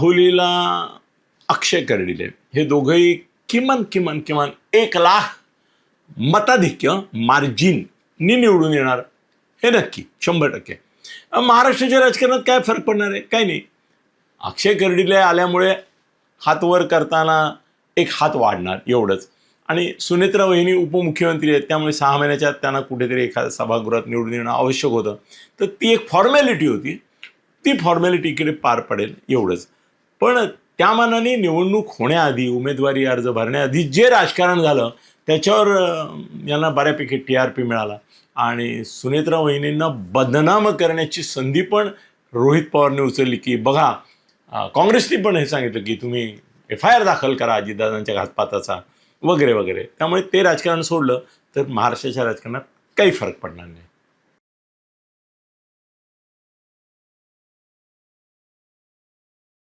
माहुलीला अक्षय कर्डिले हे दोघंही किमान 1,00,000 मताधिक्य मार्जिननी निवडून येणार हे नक्की 100%. महाराष्ट्राच्या राजकारणात काय फरक पडणार आहे? काही नाही. अक्षय कर्डिले आल्यामुळे हात वर करताना एक हात वाढणार एवढंच. आणि सुनेत्रा वहिनी उपमुख्यमंत्री आहेत, त्यामुळे 6 महिन्याच्या आत त्यांना कुठेतरी एखाद्या सभागृहात निवडून येणं आवश्यक होतं. तर ती एक फॉर्मॅलिटी होती, ती फॉर्मॅलिटी इकडे पार पडेल एवढंच. पण त्या मानाने निवडणूक होण्याआधी, उमेदवारी अर्ज भरण्याआधी जे राजकारण झालं त्याच्यावर यांना बऱ्यापैकी TRP मिळाला. आणि सुनेत्रा वहिनींना बदनाम करण्याची संधी पण रोहित पवारने उचलली की बघा, काँग्रेसने पण हे सांगितलं की तुम्ही FIR दाखल करा अजितदादांच्या घातपाताचा वगैरे वगैरे. त्यामुळे ते राजकारण सोडलं तर महाराष्ट्राच्या राजकारणात काही फरक पडणार नाही.